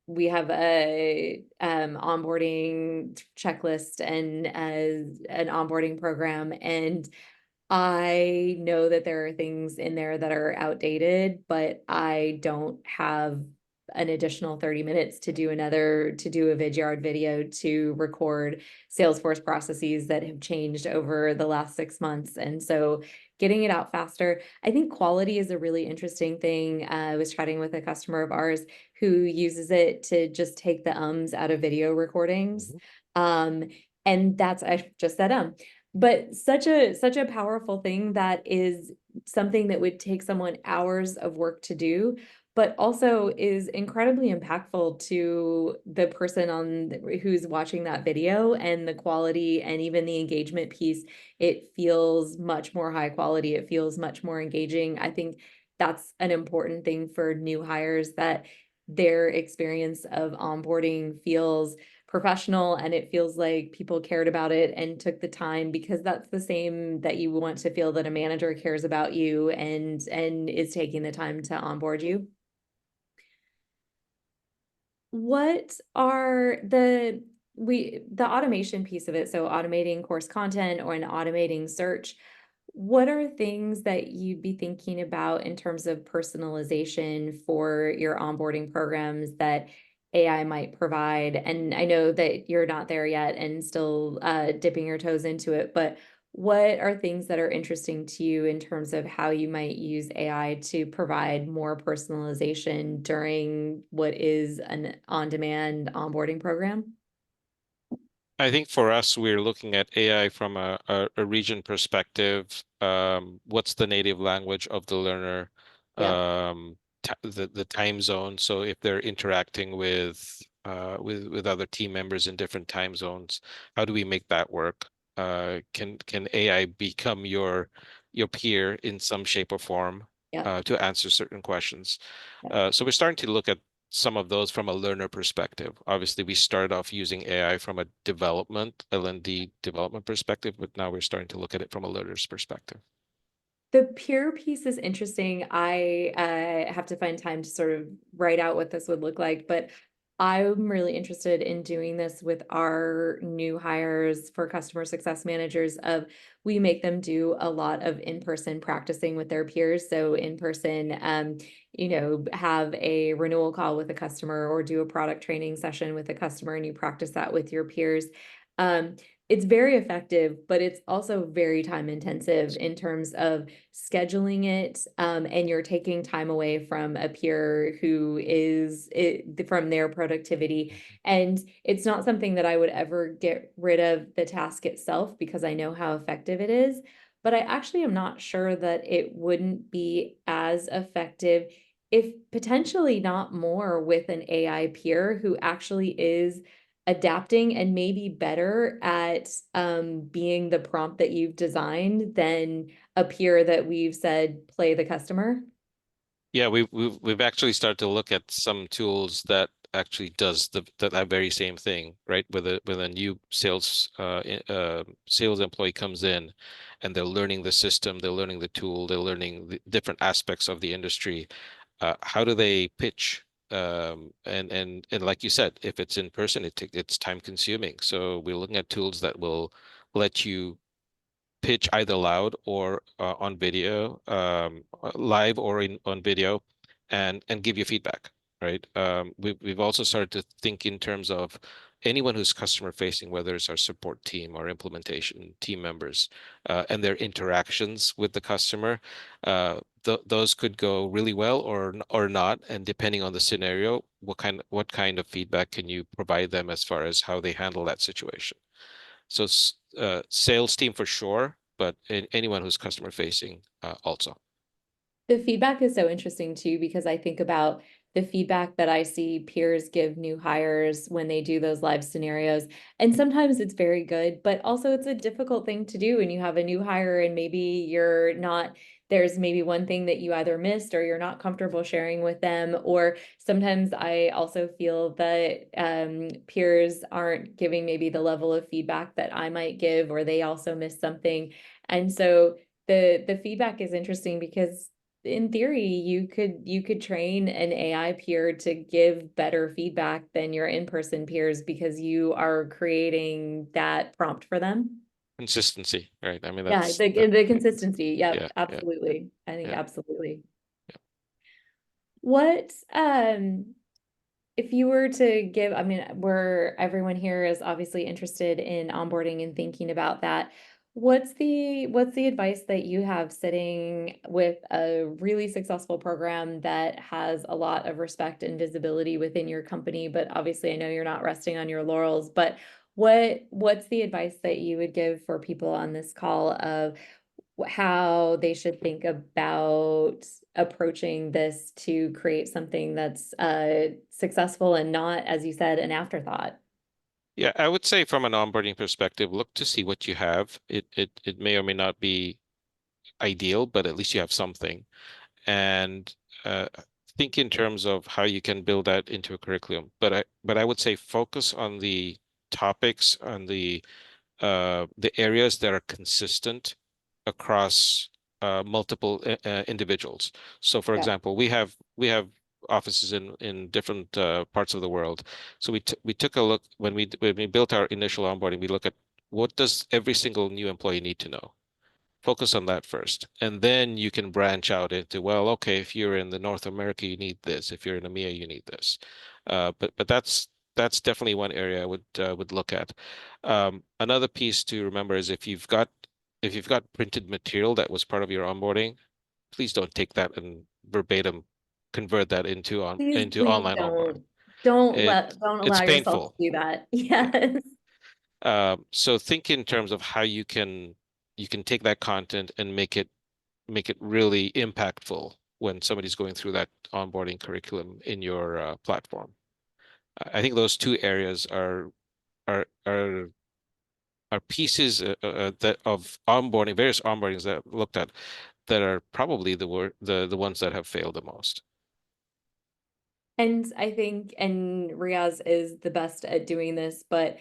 we have a onboarding checklist and an onboarding program, and I know that there are things in there that are outdated, but I don't have an additional 30 minutes to do a Vidyard video to record Salesforce processes that have changed over the last 6 months. And so getting it out faster, I think quality is a really interesting thing. I was chatting with a customer of ours who uses it to just take the ums out of video recordings. And I just said but such a powerful thing that is something that would take someone hours of work to do, but also is incredibly impactful to the person who's watching that video, and the quality and even the engagement piece. It feels much more high quality. It feels much more engaging. I think that's an important thing for new hires, that their experience of onboarding feels professional and it feels like people cared about it and took the time, because that's the same that you want to feel, that a manager cares about you and is taking the time to onboard you. What are the automation piece of it, so automating course content or an automating search, what are things that you'd be thinking about in terms of personalization for your onboarding programs that AI might provide? And I know that you're not there yet and still dipping your toes into it, but what are things that are interesting to you in terms of how you might use AI to provide more personalization during what is an on-demand onboarding program? I think for us, we're looking at AI from a region perspective. What's the native language of the learner? Yeah. The time zone. So if they're interacting with other team members in different time zones, how do we make that work? Can AI become your peer in some shape or form Yeah. to answer certain questions? Yeah. So we're starting to look at some of those from a learner perspective. Obviously, we started off using AI from a L&D development perspective, but now we're starting to look at it from a learner's perspective. The peer piece is interesting. I have to find time to sort of write out what this would look like, but I'm really interested in doing this with our new hires for customer success managers. We make them do a lot of in-person practicing with their peers. So in person, have a renewal call with a customer or do a product training session with a customer, and you practice that with your peers. Um, it's very effective, but it's also very time intensive in terms of scheduling it. And you're taking time away from a peer who is from their productivity. And it's not something that I would ever get rid of the task itself, because I know how effective it is. But I actually am not sure that it wouldn't be as effective, if potentially not more, with an AI peer who actually is adapting and maybe better at being the prompt that you've designed than a peer that we've said play the customer. Yeah, we've actually started to look at some tools that actually does that very same thing, right? With a new sales employee comes in, and they're learning the system, they're learning the tool, they're learning the different aspects of the industry. How do they pitch? And like you said, if it's in person, it's time consuming. So we're looking at tools that will let you pitch either loud or on video, live or on video, and give you feedback, right? We've also started to think in terms of anyone who's customer facing, whether it's our support team or implementation team members, and their interactions with the customer. Those could go really well or not, and depending on the scenario, what kind of feedback can you provide them as far as how they handle that situation? So sales team for sure, but anyone who's customer facing also. The feedback is so interesting too, because I think about the feedback that I see peers give new hires when they do those live scenarios. And sometimes it's very good, but also it's a difficult thing to do when you have a new hire and maybe you're not, there's maybe one thing that you either missed or you're not comfortable sharing with them. Or sometimes I also feel that peers aren't giving maybe the level of feedback that I might give, or they also miss something. And so the feedback is interesting, because in theory, you could train an AI peer to give better feedback than your in-person peers, because you are creating that prompt for them. Consistency, right? I mean, Yeah, that's the consistency. Yep, yeah, absolutely. I think yeah. absolutely. What if you were to give, I mean, everyone here is obviously interested in onboarding and thinking about that. What's the advice that you have sitting with a really successful program that has a lot of respect and visibility within your company? But obviously, I know you're not resting on your laurels, but what's the advice that you would give for people on this call of how they should think about approaching this to create something that's successful and not, as you said, an afterthought? Yeah, I would say from an onboarding perspective, look to see what you have. It may or may not be ideal, but at least you have something. And think in terms of how you can build that into a curriculum, but I would say focus on the topics, on the areas that are consistent across multiple individuals. So, for Yeah. example, we have offices in different parts of the world. So we took a look when we built our initial onboarding. We look at what does every single new employee need to know. Focus on that first, and then you can branch out into, well, okay, if you're in the North America, you need this. If you're in EMEA, you need this. But that's definitely one area I would look at. Another piece to remember is if you've got printed material that was part of your onboarding, please don't take that and verbatim convert that into Please online onboarding. It don't it's allow yourself to painful. do that. Yeah. Yes. So think in terms of how you can take that content and make it really impactful when somebody's going through that onboarding curriculum in your platform. I think those two areas are are are pieces that of onboarding, various onboardings that I've looked at that are probably the ones that have failed the most. And I think, and Riaz is the best at doing this, but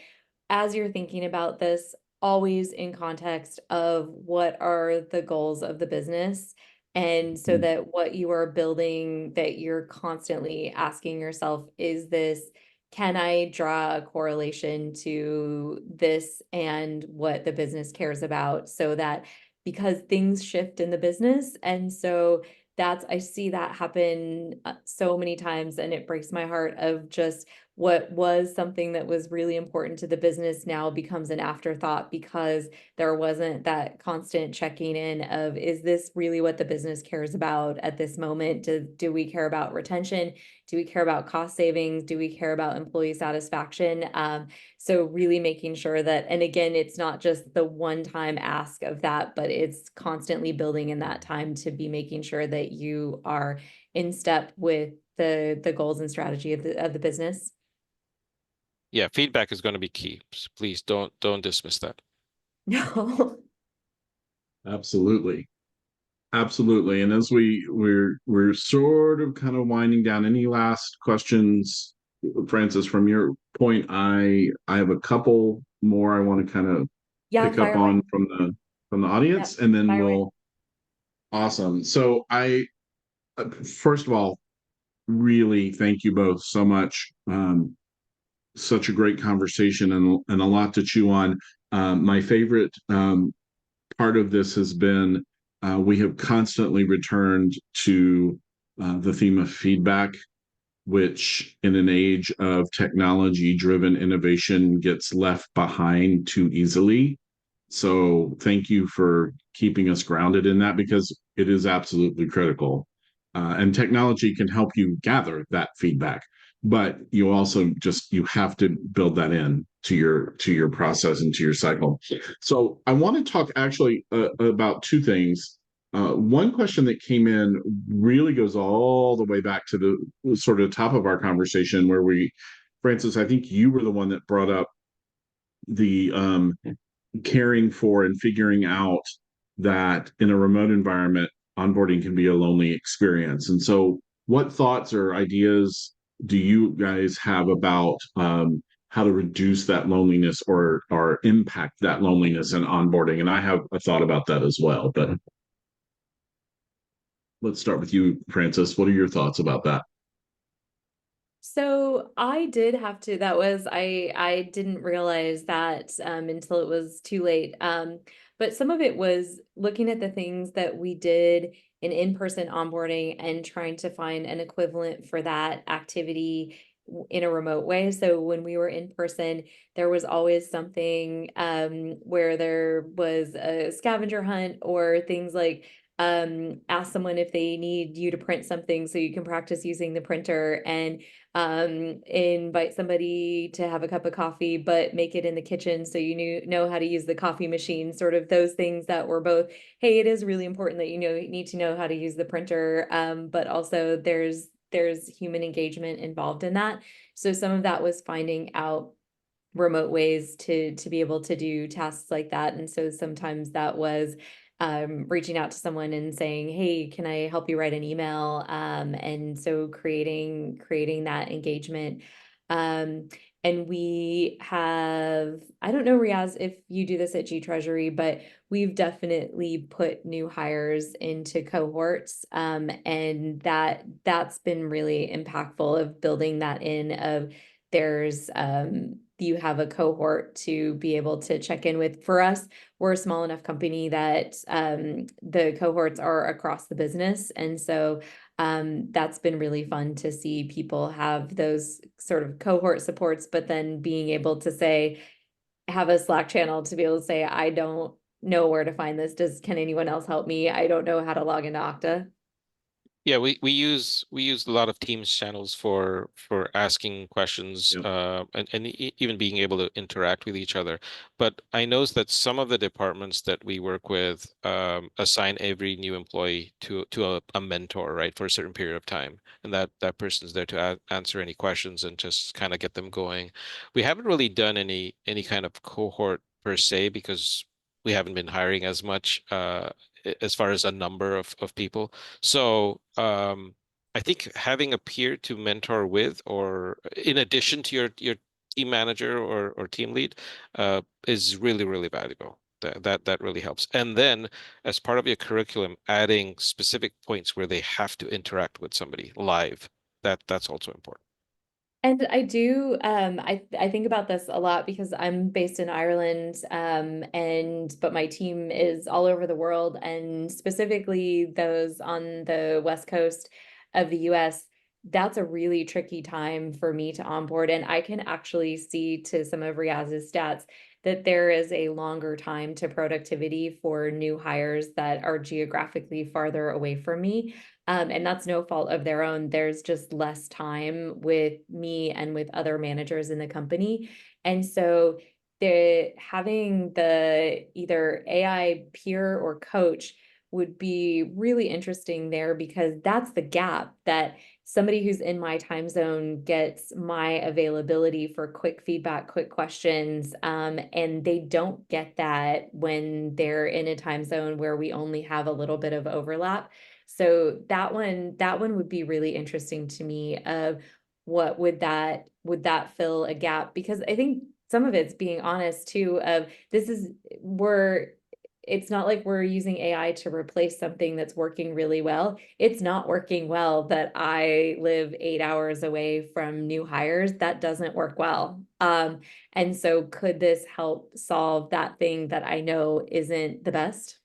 as you're thinking about this, always in context of what are the goals of the business. And so that what you are building, that you're constantly asking yourself, is this, can I draw a correlation to this and what the business cares about? So that because things shift in the business. And so I see that happen so many times, and it breaks my heart of just what was something that was really important to the business now becomes an afterthought because there wasn't that constant checking in of, is this really what the business cares about at this moment? Do we care about retention? Do we care about cost savings? Do we care about employee satisfaction? So really making sure that, and again, it's not just the one-time ask of that, but it's constantly building in that time to be making sure that you are in step with the goals and strategy of the business. Yeah, feedback is going to be key. Please don't dismiss that. No. Absolutely. Absolutely. And as we're sort of kind of winding down, any last questions, Francis, from your point? I have a couple more I want to kind of Yeah, pick up fire away. on from the Yeah, audience, and then fire away. awesome. So first of all, really thank you both so much. Such a great conversation and a lot to chew on. My favorite part of this has been we have constantly returned to the theme of feedback, which in an age of technology driven innovation gets left behind too easily. So thank you for keeping us grounded in that, because it is absolutely critical. And technology can help you gather that feedback, but you also you have to build that in to your process and to your cycle. So I want to talk actually about two things. One question that came in really goes all the way back to the sort of top of our conversation, where Francis, I think you were the one that brought up the caring for and figuring out that in a remote environment, onboarding can be a lonely experience. And so, what thoughts or ideas do you guys have about how to reduce that loneliness or impact that loneliness in onboarding? And I have a thought about that as well, but let's start with you, Francis. What are your thoughts about that? So I did have to, I didn't realize that until it was too late. But some of it was looking at the things that we did in-person onboarding and trying to find an equivalent for that activity in a remote way. So when we were in person, there was always something where there was a scavenger hunt or things like ask someone if they need you to print something so you can practice using the printer, and invite somebody to have a cup of coffee, but make it in the kitchen so you know how to use the coffee machine, sort of those things that were both, hey, it is really important that you need to know how to use the printer, but also there's human engagement involved in that. So some of that was finding out remote ways to be able to do tasks like that. And so sometimes that was reaching out to someone and saying, hey, can I help you write an email? And so creating that engagement. And we have, I don't know, Riaz, if you do this at G Treasury, but we've definitely put new hires into cohorts. And that's been really impactful of building that in of there's you have a cohort to be able to check in with. For us, we're a small enough company that the cohorts are across the business. And so that's been really fun to see people have those sort of cohort supports, but then being able to say, have a Slack channel to be able to say, I don't know where to find this. Can anyone else help me? I don't know how to log into Okta. Yeah, we use a lot of Teams channels for asking questions, Yep. and even being able to interact with each other. But I noticed that some of the departments that we work with assign every new employee to a mentor, right, for a certain period of time, and that person's there to answer any questions and just kind of get them going. We haven't really done any kind of cohort per se because we haven't been hiring as much as far as a number of people. So I think having a peer to mentor with, or in addition to your team manager or team lead, is really, really valuable. That really helps. And then as part of your curriculum, adding specific points where they have to interact with somebody live. That's also important. And I do, I think about this a lot because I'm based in Ireland, but my team is all over the world, and specifically those on the West Coast of the US. That's a really tricky time for me to onboard. And I can actually see to some of Riaz's stats that there is a longer time to productivity for new hires that are geographically farther away from me. And that's no fault of their own. There's just less time with me and with other managers in the company. And so having the either AI peer or coach would be really interesting there, because that's the gap that somebody who's in my time zone gets my availability for quick feedback, quick questions, and they don't get that when they're in a time zone where we only have a little bit of overlap. So that one would be really interesting to me of what would that fill a gap? Because I think some of it's being honest too of it's not like we're using AI to replace something that's working really well. It's not working well that I live 8 hours away from new hires. That doesn't work well. And so could this help solve that thing that I know isn't the best?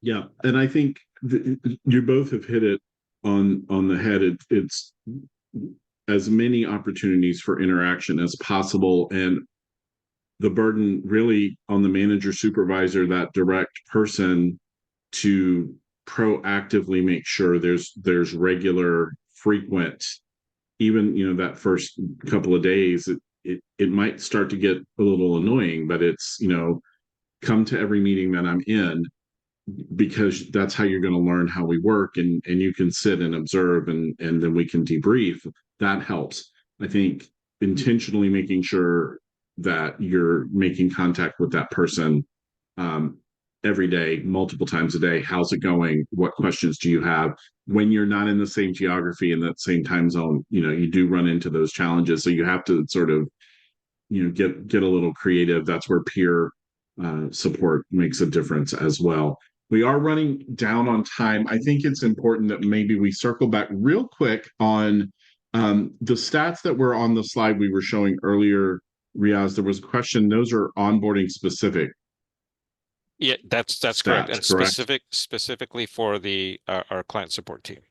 Yeah, and I think you both have hit it on the head. It's as many opportunities for interaction as possible, and the burden really on the manager, supervisor, that direct person, to proactively make sure there's regular, frequent, even that first couple of days. It might start to get a little annoying, but it's come to every meeting that I'm in, because that's how you're going to learn how we work, and you can sit and observe, and then we can debrief. That helps. I think intentionally making sure that you're making contact with that person um, every day, multiple times a day. How's it going? What questions do you have? When you're not in the same geography, in that same time zone, you do run into those challenges, so you have to sort of get a little creative. That's where peer support makes a difference as well. We are running down on time. I think it's important that maybe we circle back real quick on the stats that were on the slide we were showing earlier. Riaz, there was a question. Those are onboarding specific Yeah, that's correct, stats, and correct? specifically for the our client support team.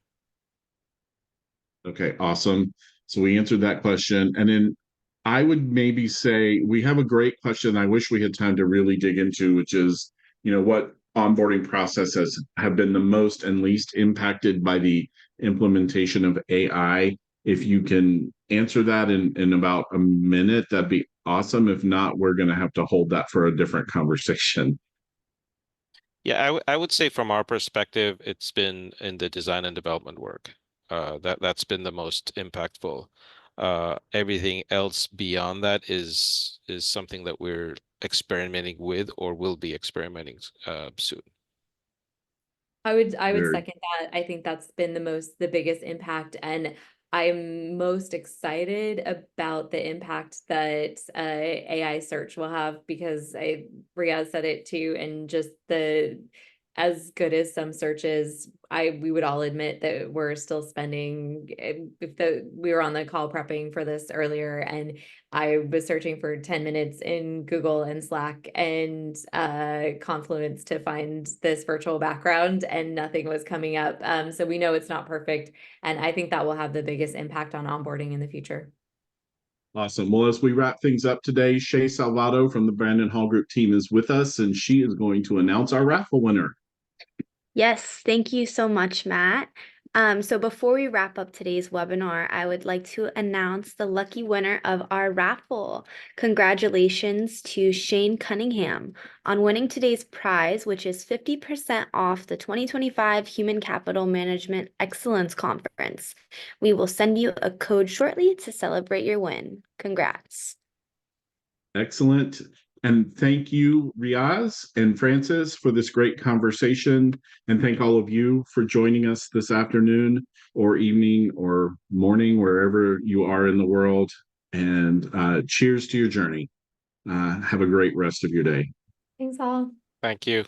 Okay, awesome. So we answered that question. And then I would maybe say we have a great question I wish we had time to really dig into, which is, what onboarding processes have been the most and least impacted by the implementation of AI. If you can answer that in about a minute, that'd be awesome. If not, we're going to have to hold that for a different conversation. Yeah, I would say from our perspective, it's been in the design and development work. That's been the most impactful. Everything else beyond that is something that we're experimenting with or will be experimenting soon. I would Very. second that. I think that's been the biggest impact, and I'm most excited about the impact that AI search will have, because Riaz said it too, and just as good as some searches, we would all admit that we're still spending, we were on the call prepping for this earlier, and I was searching for 10 minutes in Google and Slack and Confluence to find this virtual background, and nothing was coming up. So we know it's not perfect, and I think that will have the biggest impact on onboarding in the future. Awesome. Well, as we wrap things up today, Shay Salvato from the Brandon Hall Group team is with us, and she is going to announce our raffle winner. Yes, thank you so much, Matt. So before we wrap up today's webinar, I would like to announce the lucky winner of our raffle. Congratulations to Shane Cunningham on winning today's prize, which is 50% off the 2025 Human Capital Management Excellence Conference. We will send you a code shortly to celebrate your win. Congrats. Excellent. And thank you, Riaz and Francis, for this great conversation. And thank all of you for joining us this afternoon or evening or morning, wherever you are in the world. And cheers to your journey. Have a great rest of your day. Thanks all. Thank you.